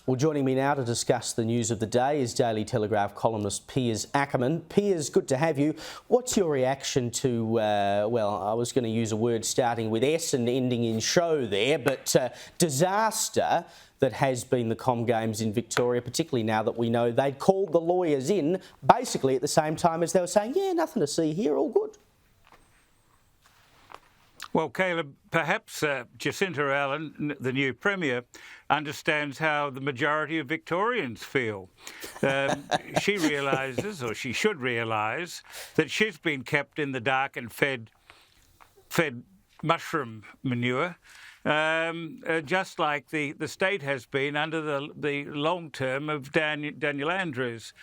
Well, joining me now to discuss the news of the day is Daily Telegraph columnist Piers Akerman. Piers, good to have you. What's your reaction to, well, I was going to use a word starting with S and ending in show there, but disaster that has been the Com Games in Victoria, particularly now that we know they'd called the lawyers in basically at the same time as they were saying, yeah, nothing to see here, all good. Well, Caleb, perhaps Jacinta Allen, the new Premier, understands how the majority of Victorians feel. She realises, or she should realise, that she's been kept in the dark and fed mushroom manure, just like the state has been under the long term of Daniel Andrews.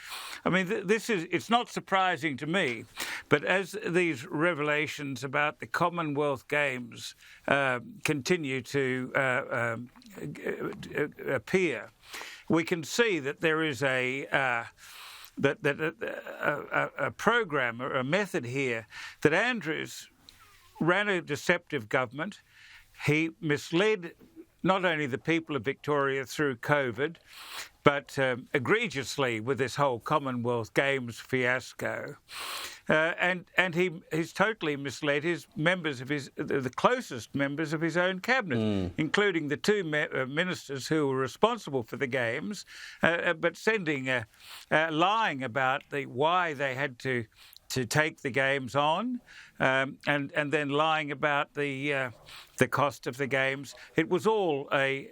I mean, it's not surprising to me, but as these revelations about the Commonwealth Games continue to appear, we can see that there is a program or a method here that Andrews ran a deceptive government. He misled not only the people of Victoria through COVID, but egregiously with this whole Commonwealth Games fiasco. And he's totally misled his members of the closest members of his own cabinet, including the two ministers who were responsible for the games, but lying about why they had to take the games on, and then lying about the cost of the games. It was all a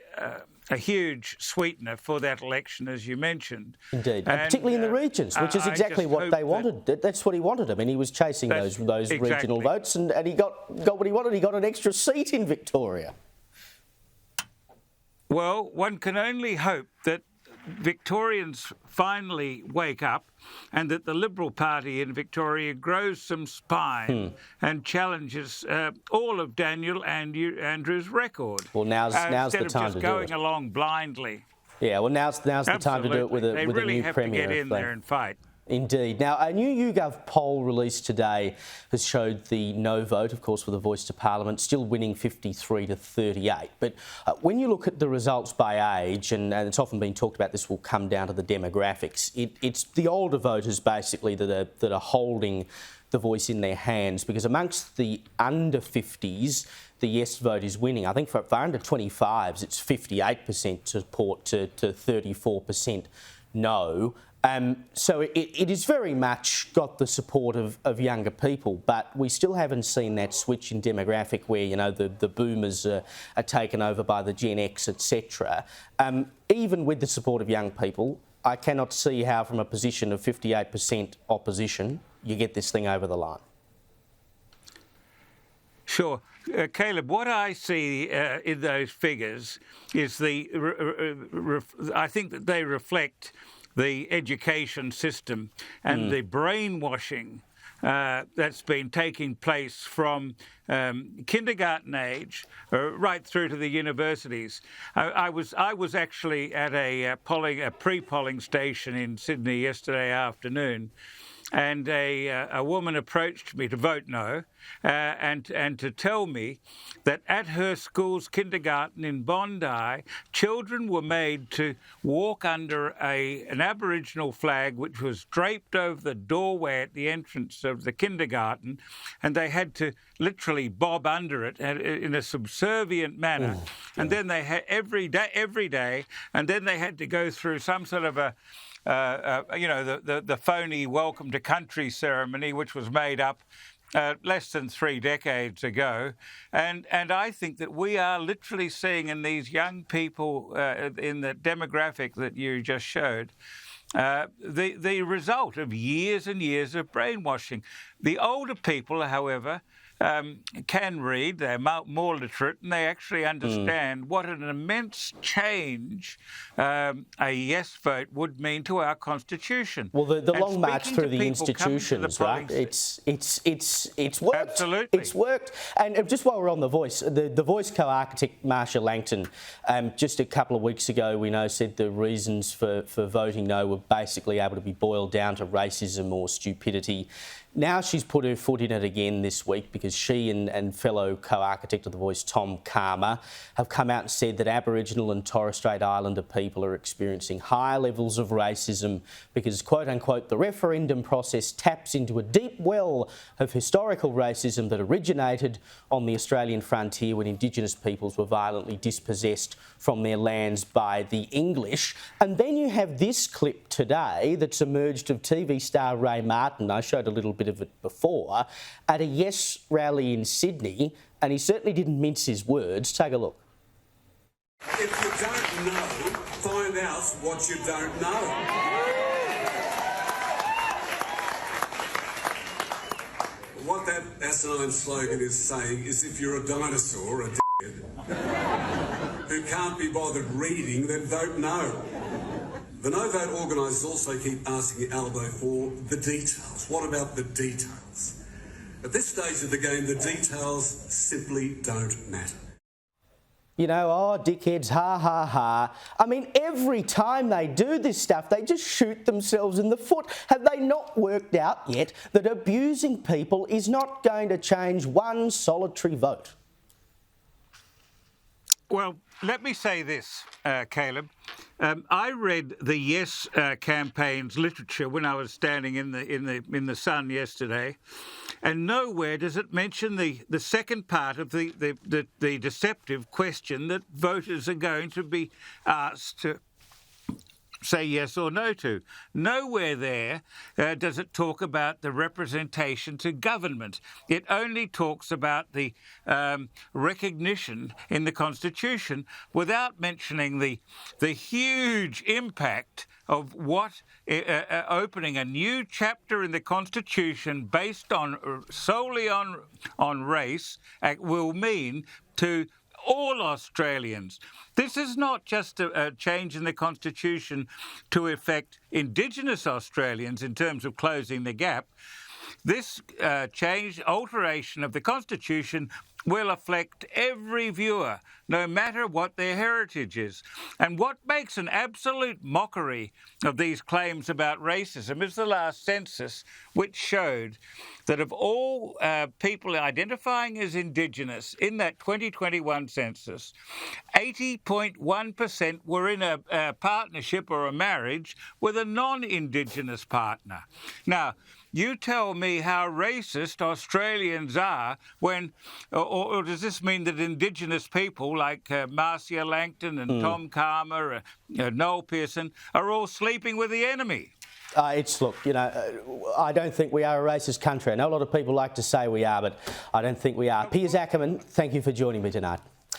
huge sweetener for that election, as you mentioned. Indeed, and particularly in the regions, which is exactly what they wanted. That's what he wanted. I mean, he was chasing those exactly. Regional votes, and he got what he wanted. He got an extra seat in Victoria. Well, one can only hope that Victorians finally wake up and that the Liberal Party in Victoria grows some spine and challenges all of Daniel Andrews' record. Well, now's the time to do it. Instead of just going along blindly. Yeah, well, now's the time to do it with a new Premier. They really have to get in there and fight. Indeed. Now, a new YouGov poll released today has showed the no vote, of course, for the voice to Parliament, still winning 53 to 38. But when you look at the results by age, and it's often been talked about, this will come down to the demographics, it's the older voters basically that are holding the voice in their hands, because amongst the under 50s, the yes vote is winning. I think for under 25s, it's 58% support to 34% no. So it is very much got the support of younger people, but we still haven't seen that switch in demographic where, you know, the boomers are taken over by the Gen X, etc. Even with the support of young people, I cannot see how from a position of 58% opposition you get this thing over the line. Sure. Caleb, what I see in those figures is I think that they reflect the education system and the brainwashing that's been taking place from kindergarten age right through to the universities. I was actually at a pre-polling station in Sydney yesterday afternoon, and a woman approached me to vote no and to tell me that at her school's kindergarten in Bondi, children were made to walk under an Aboriginal flag which was draped over the doorway at the entrance of the kindergarten, and they had to literally bob under it in a subservient manner. And then they had every day, and then they had to go through some sort of the phony welcome to country ceremony, which was made up less than 3 decades ago. And I think that we are literally seeing in these young people, in the demographic that you just showed, the result of years and years of brainwashing. The older people, however, can read, they're more literate, and they actually understand what an immense change a yes vote would mean to our constitution. Well, the long march through the institutions, right? It's worked. Absolutely. It's worked. And just while we're on the voice, the voice co-architect Marsha Langton, just a couple of weeks ago, we know, said the reasons for voting no were basically able to be boiled down to racism or stupidity. Now she's put her foot in it again this week because because she and fellow co-architect of The Voice, Tom Calma, have come out and said that Aboriginal and Torres Strait Islander people are experiencing high levels of racism because, quote unquote, the referendum process taps into a deep well of historical racism that originated on the Australian frontier when Indigenous peoples were violently dispossessed from their lands by the English. And then you have this clip today that's emerged of TV star Ray Martin. I showed a little bit of it before, at a Yes rally in Sydney, and he certainly didn't mince his words. Take a look. If you don't know, find out what you don't know. What that asinine slogan is saying is if you're a dinosaur, a dickhead, who can't be bothered reading, then vote no. The No Vote organisers also keep asking Albo for the details. What about the details? At this stage of the game, the details simply don't matter. You know, oh, dickheads, ha, ha, ha. I mean, every time they do this stuff, they just shoot themselves in the foot. Have they not worked out yet that abusing people is not going to change one solitary vote? Well, let me say this, Caleb. I read the Yes campaign's literature when I was standing in the sun yesterday, and nowhere does it mention the second part of the deceptive question that voters are going to be asked to say yes or no to. Nowhere there does it talk about the representation to government. It only talks about the recognition in the Constitution without mentioning the huge impact of what opening a new chapter in the Constitution based on solely on race will mean to all Australians. This is not just a change in the Constitution to affect Indigenous Australians in terms of closing the gap. This alteration of the Constitution will affect every viewer, no matter what their heritage is. And what makes an absolute mockery of these claims about racism is the last census, which showed that of all people identifying as Indigenous in that 2021 census, 80.1% were in a partnership or a marriage with a non-Indigenous partner. Now, you tell me how racist Australians are when, or does this mean that Indigenous people like Marcia Langton and Tom Calma, Noel Pearson, are all sleeping with the enemy? Look, you know, I don't think we are a racist country. I know a lot of people like to say we are, but I don't think we are. Piers Akerman, thank you for joining me tonight.